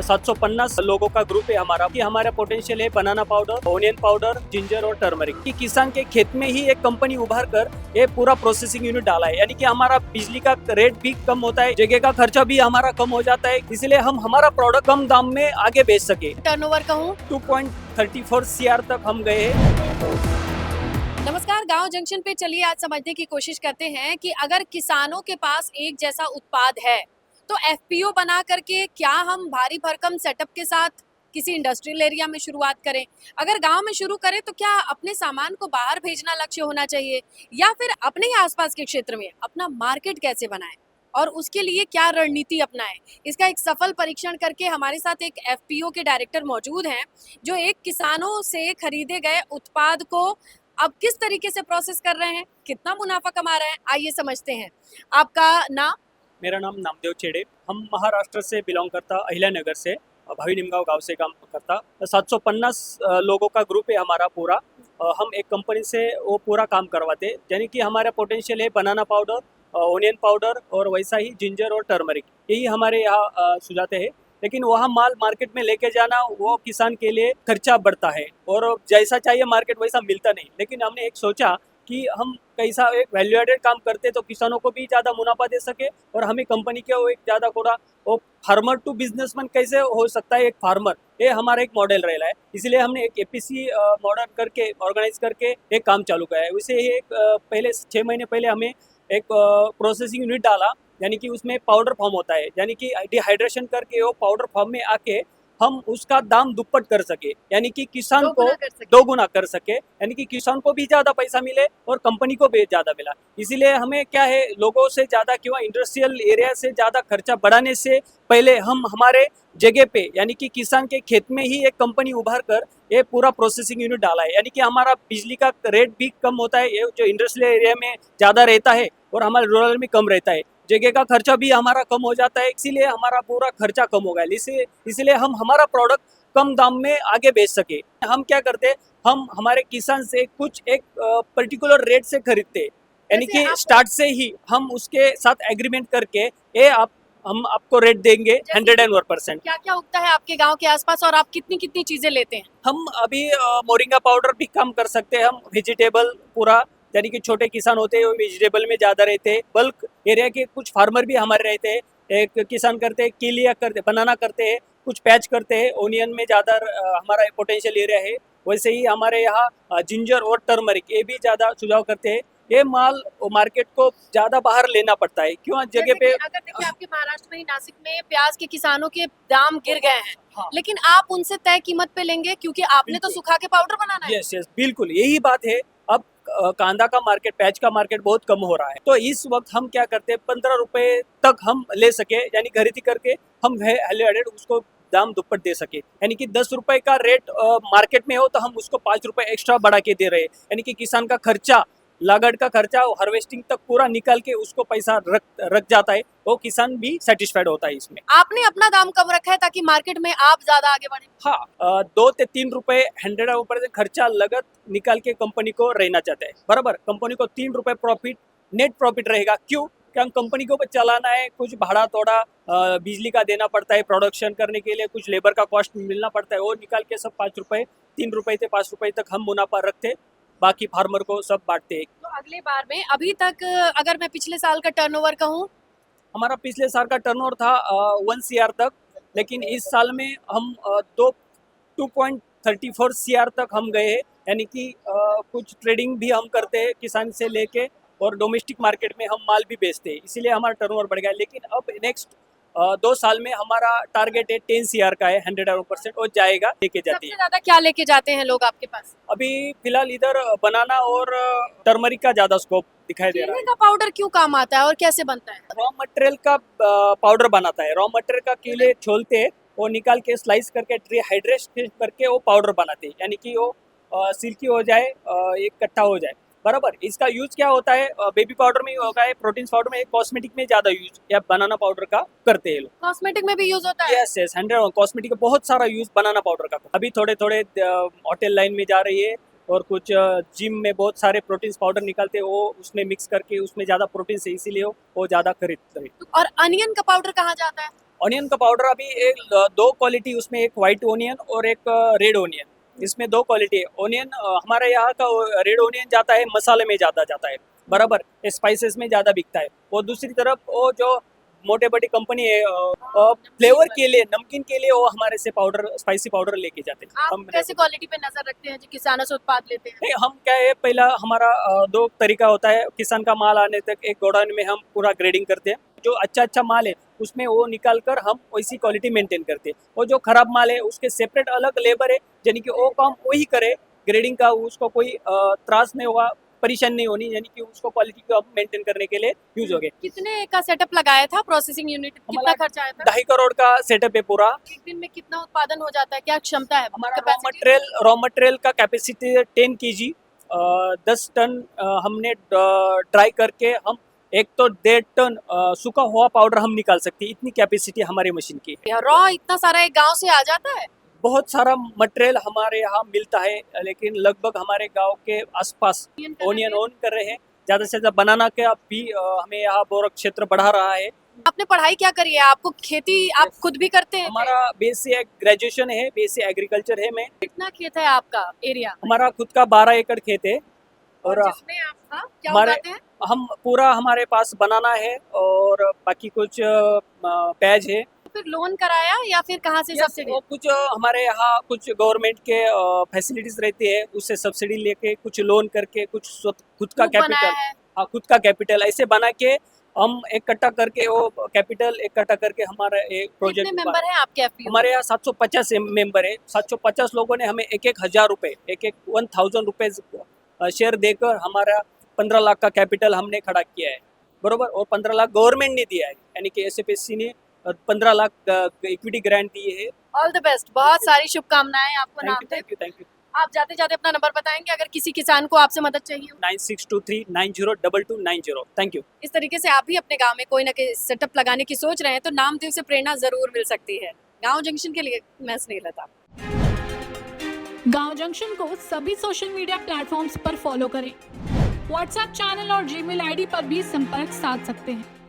750 लोगों का ग्रुप है हमारा कि हमारा पोटेंशियल है banana powder, onion powder, ginger और टर्मरिक कि किसान के खेत में ही एक कंपनी उभार कर ये पूरा प्रोसेसिंग यूनिट डाला है। यानी कि हमारा बिजली का रेट भी कम होता है, जगह का खर्चा भी हमारा कम हो जाता है, इसलिए हम हमारा प्रोडक्ट कम दाम में आगे बेच सके। टर्नओवर कहूँ 2.34 CR तक हम गए हैं। नमस्कार, गांव जंक्शन पे चलिए आज समझने की कोशिश करते हैं कि अगर किसानों के पास एक जैसा उत्पाद है तो एफपीओ बना करके क्या हम भारी भरकम सेटअप के साथ किसी इंडस्ट्रियल एरिया में शुरुआत करें। अगर गांव में शुरू करें तो क्या अपने सामान को बाहर भेजना लक्ष्य होना चाहिए या फिर अपने ही आसपास के क्षेत्र में अपना मार्केट कैसे बनाएं और उसके लिए क्या रणनीति अपनाएं। इसका एक सफल परीक्षण करके हमारे साथ एक एफपीओ के डायरेक्टर मौजूद हैं जो एक किसानों से खरीदे गए उत्पाद को अब किस तरीके से प्रोसेस कर रहे हैं, कितना मुनाफा कमा रहे हैं, आइए समझते हैं। आपका नाम? मेरा नाम नामदेव चेड़े, हम महाराष्ट्र से बिलोंग करता, अहिल्यानगर से, भावी निमगांव गांव से काम करता। 750 लोगों का ग्रुप है हमारा पूरा। हम एक कंपनी से वो पूरा काम करवाते, यानी कि हमारा पोटेंशियल है बनाना पाउडर, ओनियन पाउडर और वैसा ही जिंजर और टर्मरिक, यही हमारे यहाँ सुझाते हैं। लेकिन वहाँ माल मार्केट में लेके जाना वो किसान के लिए खर्चा बढ़ता है और जैसा चाहिए मार्केट वैसा मिलता नहीं। लेकिन हमने एक सोचा कि हम कैसा एक वैल्यू एडेड काम करते तो किसानों को भी ज़्यादा मुनाफा दे सके और हमें कंपनी के वो एक ज़्यादा थोड़ा वो फार्मर टू बिजनेसमैन कैसे हो सकता है एक फार्मर, ये हमारा एक मॉडल रहा है। इसलिए हमने एक एपीसी मॉडल करके ऑर्गेनाइज करके एक काम चालू किया है। वैसे ही एक पहले 6 महीने पहले हमें एक प्रोसेसिंग यूनिट डाला, यानी कि उसमें पाउडर फॉर्म होता है, यानी कि डिहाइड्रेशन करके वो पाउडर फॉर्म में आके हम उसका दाम दुप्पट कर सके, यानी कि किसान को दो गुना कर सके, यानी कि किसान को भी ज्यादा पैसा मिले और कंपनी को भी ज्यादा मिला। इसीलिए हमें क्या है, लोगों से ज्यादा क्यों इंडस्ट्रियल एरिया से ज्यादा खर्चा बढ़ाने से पहले हम हमारे जगह पे यानी कि किसान के खेत में ही एक कंपनी उभार कर ये पूरा प्रोसेसिंग यूनिट डाला है। यानी कि हमारा बिजली का रेट भी कम होता है, ये जो इंडस्ट्रियल एरिया में ज्यादा रहता है और हमारे रूरल में कम रहता है, जगह का खर्चा भी हमारा कम हो जाता है, इसीलिए हमारा पूरा खर्चा कम हो गया। इसलिए हम हमारा प्रोडक्ट कम दाम में आगे बेच सके। हम क्या करते, हम हमारे किसान से कुछ एक पर्टिकुलर रेट से खरीदते, यानी कि स्टार्ट से ही हम उसके साथ एग्रीमेंट करके हम आपको रेट देंगे 101%। क्या क्या उगता है आपके गांव के आसपास और आप कितनी कितनी चीजें लेते हैं? हम अभी मोरिंगा पाउडर भी कम कर सकते हैं, हम वेजिटेबल पूरा, यानी कि छोटे किसान होते हैं वो वेजिटेबल में ज़्यादा रहते हैं, बल्क एरिया के कुछ फार्मर भी हमारे रहते हैं। एक किसान करते हैं, केलिया करते, बनाना करते हैं, कुछ पैच करते हैं, ओनियन में ज़्यादा हमारा पोटेंशियल एरिया है। वैसे ही हमारे यहाँ जिंजर और टर्मरिक ये भी ज़्यादा सुझाव करते हैं। ये माल मार्केट को ज़्यादा बाहर लेना पड़ता है, क्यों जगह पे। अगर देखिए आपके महाराष्ट्र में ही नासिक में प्याज के किसानों के दाम गिर गए हैं, हाँ। लेकिन आप उनसे तय कीमत पे लेंगे क्योंकि आपने तो सुखा के पाउडर बनाना है। यस, बिल्कुल यही बात है। अब कांदा का मार्केट, पैच का मार्केट बहुत कम हो रहा है, तो इस वक्त हम क्या करते हैं, 15 रुपए तक हम ले सके, यानी खरीदी करके हम वैल्यू एडेड उसको दाम दुप्पट दे सके। यानी कि 10 रुपए का रेट मार्केट में हो तो हम उसको 5 रुपए एक्स्ट्रा बढ़ा के दे रहे हैं, यानी कि किसान का खर्चा, लागत का खर्चा हार्वेस्टिंग तक पूरा निकाल के उसको पैसा रख जाता है, वो किसान भी सेटिस्फाइड होता है। इसमें आपने अपना दाम कम रखा है ताकि मार्केट में आप ज्यादा आगे बढ़े। हाँ, 2 से 3 रुपए 100 खर्चा लागत निकाल के कंपनी को रहना चाहते हैं, बराबर। कंपनी को 3 रुपए प्रॉफिट, नेट प्रॉफिट रहेगा। क्यों? क्या कंपनी को चलाना है, कुछ भाड़ा थोड़ा बिजली का देना पड़ता है, प्रोडक्शन करने के लिए कुछ लेबर का कॉस्ट मिलना पड़ता है, वो निकाल के सब 5 रुपए, 3 रुपए से 5 रुपए तक हम मुनाफा रखते, बाकी फार्मर को सब बांटते हैं। तो अगले बार में अभी तक अगर मैं पिछले साल का टर्नओवर कहूँ, हमारा पिछले साल का टर्नओवर था 1 CR तक, लेकिन इस साल में हम 2.34 CR तक हम गए हैं। यानी कि कुछ ट्रेडिंग भी हम करते हैं किसान से लेके और डोमेस्टिक मार्केट में हम माल भी बेचते हैं, इसीलिए हमारा टर्नओवर बढ़ गया। लेकिन अब नेक्स्ट 2 साल में हमारा टारगेट है 10 CR का है, 100% और जाएगा, लेके जाती सबसे है। ज्यादा क्या लेके जाते हैं लोग आपके पास? अभी फिलहाल इधर बनाना और टर्मरिक का ज्यादा स्कोप दिखाई दे रहा है। केले का पाउडर क्यों काम आता है और कैसे बनता है? रॉ मटेरियल का पाउडर बनाता है, रॉ मटेरियल का केले छोलते हैं, वो निकाल के स्लाइस करके डिहाइड्रेट करके वो पाउडर बनाते हैं, यानी कि वो सिल्की हो जाए, एक कट्टा हो जाए, बराबर। इसका यूज क्या होता है, बेबी पाउडर में होगा है, प्रोटीन पाउडर में, कॉस्मेटिक में ज्यादा यूज या बनाना पाउडर का करते हैं लोग। कॉस्मेटिक में भी यूज होता है? यस, 100 कॉस्मेटिक का बहुत सारा यूज बनाना पाउडर का। अभी थोड़े थोड़े होटल लाइन में जा रही है और कुछ जिम में बहुत सारे प्रोटीन पाउडर निकलते हैं, वो उसमें मिक्स करके उसमें ज़्यादा प्रोटीन है, इसीलिए वो ज़्यादा खरीदते हैं। और अनियन का पाउडर कहाँ जाता है? ऑनियन का पाउडर अभी एक दो क्वालिटी, उसमें एक वाइट ओनियन और एक रेड ओनियन, इसमें दो क्वालिटी है। ओनियन हमारे यहाँ का रेड ओनियन जाता है मसाले में ज़्यादा जाता है, बराबर, स्पाइसेस में ज़्यादा बिकता है। और दूसरी तरफ वो जो मोटे बड़ी कंपनी है फ्लेवर के लिए, नमकीन के लिए वो हमारे से पाउडर, स्पाइसी पाउडर लेके जाते हैं। आप कैसे क्वालिटी पे नजर रखते हैं जो किसानों से उत्पाद लेते हैं? नहीं, हम क्या है, पहला हमारा दो तरीका होता है। किसान का माल आने तक एक गोडाउन में हम पूरा ग्रेडिंग करते हैं। जो अच्छा माल है उसमें वो निकाल कर हम वैसी क्वालिटी मेंटेन करते हैं। और जो खराब माल है उसके सेपरेट अलग लेबर है, यानी कि वो काम वही करे ग्रेडिंग का, उसको कोई त्रास नहीं होगा, परेशानी नहीं होनी, यानी कि उसको क्वालिटी को मेंटेन करने के लिए यूज हो गए। कितने का सेटअप लगाया था? प्रोसेसिंग यूनिट कितना हमारा खर्चा आया था? 2.5 करोड़ का सेटअप है पूरा। एक दिन में कितना उत्पादन हो जाता है? क्या क्षमता है? हमारा capacity? रॉ मटेरियल का कैपेसिटी है 10 kg। 10 टन हमने ट्राई करके हम 1 तो 1.5 टन सूखा हुआ पाउडर हम निकाल सकते हैं, इतनी कैपेसिटी हमारी मशीन की है। रॉ इतना सारा एक गांव से आ जाता है? बहुत सारा मटेरियल हमारे यहाँ मिलता है, लेकिन लगभग हमारे गांव के आसपास ओनियन ओन कर रहे हैं। ज़्यादा से ज़्यादा बनाना के अब भी हमें यहाँ बोरक क्षेत्र बढ़ा रहा है। आपने पढ़ाई क्या करी है? आपको खेती आप खुद भी करते हैं? हमारा बेसिक ग्रेजुएशन है, बेसिक एग्रीकल्चर है। मैं कितना खेत है आपका एरिया? हमारा खुद का 12 एकड़ खेत है। और जिसमें आप क्या हमारे उगाते हैं? हम पूरा, हमारे पास बनाना है और बाकी कुछ प्याज है। फिर लोन कराया या फिर कहाँ से सब्सिडी? वो कुछ हमारे यहाँ कुछ गवर्नमेंट के फैसिलिटीज रहती है, उससे सब्सिडी लेके कुछ लोन करके कुछ खुद का ग्रुप बनाया कैपिटल, है? हाँ खुद का कैपिटल ऐसे बना के हम इकट्ठा करके वो कैपिटल इकट्ठा करके हमारा एक कितने प्रोजेक्ट मेंबर हैं आपके एफपीओ? हमारे यहाँ 750 मेंबर है। 750 लोगों ने हमें एक 1,000 रुपये, एक 1,000 रुपीज शेयर देकर हमारा 15 लाख का कैपिटल हमने खड़ा किया है, बरोबर। और 15 लाख गवर्नमेंट ने दिया है, यानी कि एसएफएससी ने 15 लाख इक्विटी ग्रांट दी है। ऑल द बेस्ट, बहुत सारी शुभकामनाएं आपको नाम पे। Thank you. आप जाते जाते अपना नंबर बताएंगे अगर किसी किसान को आपसे मदद चाहिए हो? 9623902290। Thank you. इस तरीके से आप भी अपने गांव में कोई ना कोई सेटअप लगाने की सोच रहे हैं तो नामदेव से प्रेरणा जरूर मिल सकती है। गांव जंक्शन के लिए मैं स्नेहलता। गांव जंक्शन को सभी सोशल मीडिया प्लेटफॉर्म्स पर फॉलो करें। व्हाट्सएप चैनल और जीमेल आईडी पर भी संपर्क साध सकते हैं।